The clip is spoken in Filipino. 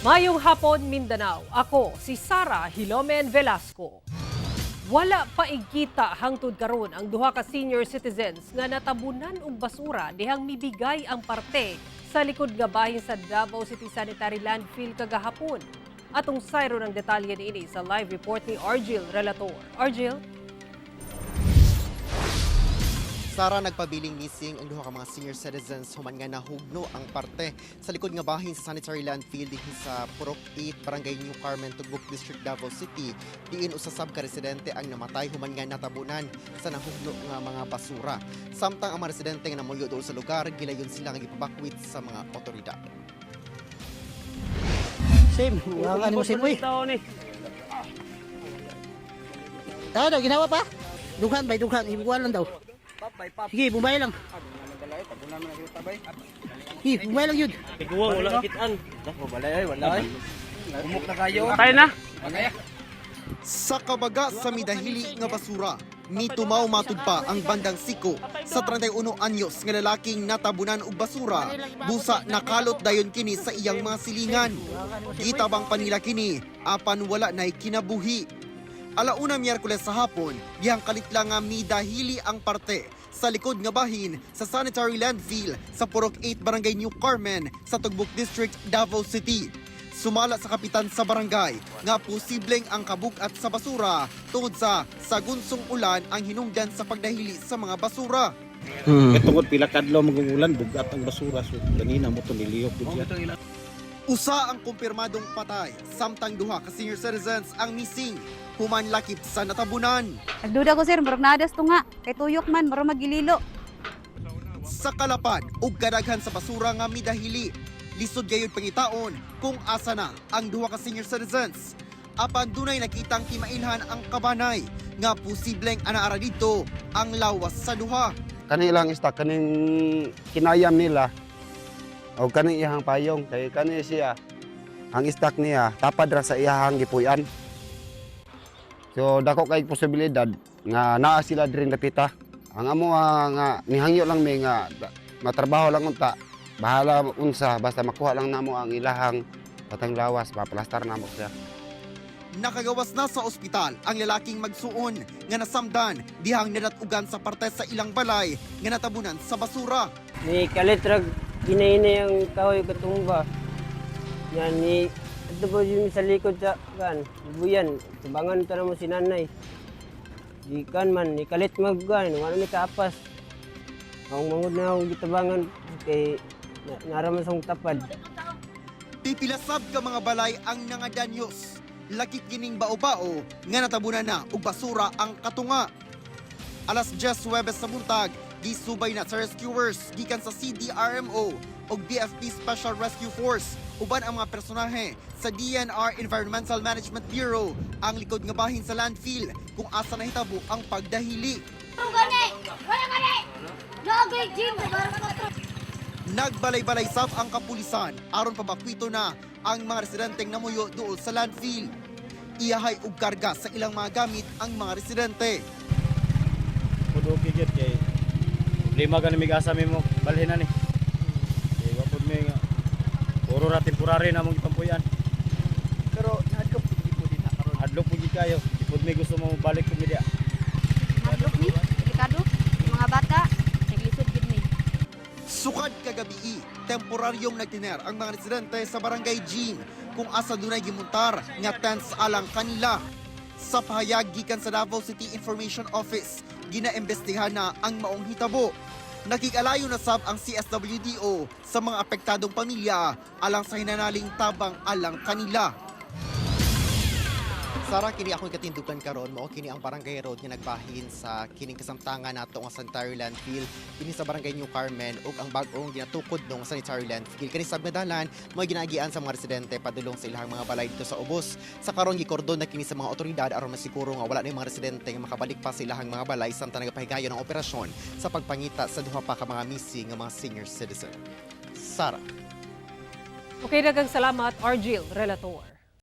Mayong hapon, Mindanao. Ako, si Sara Hilomen Velasco. Wala pa igkita hangtod karon ang duha ka senior citizens nga natabunan og basura dihang mibigay ang parte sa likod nga bahin sa Davao City Sanitary Landfill kagahapon. Atong sayro ng detalye niini sa live report ni Argil Relator. Argil? Sara, nagpabiling missing ang duha ka mga senior citizens human nga nahugno ang parte sa likod nga bahin sa sanitary landfill dinhi sa Purok 8, Barangay New Carmen, Tugbok District, Davao City. Diin usasab ka residente ang namatay human nga natabunan sa nahugno nga mga basura. Samtang ang mga residente nga namuyo doon sa lugar, gilayon sila nga gipabakwit sa mga otoridad. Sim, ang ano mo sim, uy. Daw, ginawa pa? Dughan, ibuwan lang daw. Sige, bumay lang. Sige, bumay lang yun. Iguwa, wala kitaan. Wala. Umok na kayo. Tayo na. Sa kabaga sa midahili nga basura, mitumaw matud pa ang bandang siko sa 31 anyos nga lalaking natabunan og basura. Busa nakalot dayon kini sa iyang mga silingan. Gitabang panila kini apan wala nay kinabuhi. Alauna Miyerkules sa hapon, dihang kalit lang nga midahili ang parte sa likod nga bahin sa sanitary landfill sa Purok 8, Barangay New Carmen sa Tugbok District, Davao City. Sumala sa kapitan sa barangay nga posibleng ang kabugat sa basura tungod sa sagunsong ulan ang hinungdan sa pagdahili sa mga basura. Katungod pila kadlaw magungulan, bugat ang basura. So ganina mo to niliyok po siya. Usa ang kumpirmadong patay, samtang duha ka senior citizens ang missing, human lakip sa natabunan. Nagduda ko sir, marag nadas to nga. Kay tuyok man, marag magililo. Sa kalapad ug kadaghan sa basura nga midahili, lisod gayud pangitaon kung asa na ang duha ka senior citizens. Apan dunay nakitang timailhan ang kabanay nga posibleng anaara dito ang lawas sa duha. Kanilang stock, kaning kinayam nila o kaning iyahang payong kay kani siya ang stock niya tapad ra sa iyahang gipuy-an. So dako kay posibilidad nga naa sila diri napita. Ang amo nga nihangyo lang may nga matrabaho lang unta. Bahala unsa basta makuha lang namo ang ilahang batang lawas, maplastar namo siya. Nakagawas na sa ospital ang lalaking magsuon nga nasamdan dihang nadatugan sa parte sa ilang balay nga natabunan sa basura. Ni kalitrag ginaina yung kahoy katumba. Yan ni ito po yung sa likod sa kan. Buyan, tubangan ta mo si nanay. Di kan man ni kalit maggan, wala ni kapas. Ang mangud na ako gitabangan kay naraman sang tapad. Pipilasab ka mga balay ang nangadanyos. Lakip gining bao-bao nga natabunan na og basura ang katunga. Alas 10 Huwebes sa buntag, gisubay na sa rescuers gikan sa CDRMO o BFP Special Rescue Force uban ang mga personahe sa DNR Environmental Management Bureau ang likod nga bahin sa landfill kung asa nahitabo ang pagdahili. Nagbalay-balay sab ang kapulisan aron pabakwito na ang mga residenteng namuyo dool sa landfill. Iyahay og karga sa ilang mga gamit ang mga residente. Kudo kigit kay problema ka ni migasa mo balhinan ni. Kay wapod mi nga puro ra temporary na mong ipampuyan. Pero adlok po din ha karon. Adlok po gid kayo. Ipod mi gusto mo balik ko mi dia. Madlok ni, delikado. Yung mga bata, naglisod gid ni. Sukad kagabi, temporaryong nagtiner ang mga residente sa Barangay Jean kung asa dunay gimuntar nga tents alang kanila. Sa pahayag gikan sa Davao City Information Office, ginaimbestigahan na ang maong hitabo. Nakikalayo na sab ang CSWDO sa mga apektadong pamilya alang sa hinanaling tabang alang kanila. Sara, kini akong katindukan karon mao kini ang Barangay Road nga nagbahin sa kining kasamtangan nato nga sanitary landfill dinhi sa Barangay New Carmen ug ang bag-ong ginatukod ng sanitary landfill kini sab nadalan mo ginagian sa mga residente padulong sa ilang mga balay dito sa ubos. Sa karon gikordon na kini sa mga otoridad aron masiguro nga wala na mga residente nga makabalik pa sa ilang mga balay samtang nagapahigayon ang operasyon sa pagpangita sa duha pa ka mga missing nga mga senior citizen. Sara. Okay, daghang salamat, Argil Relator.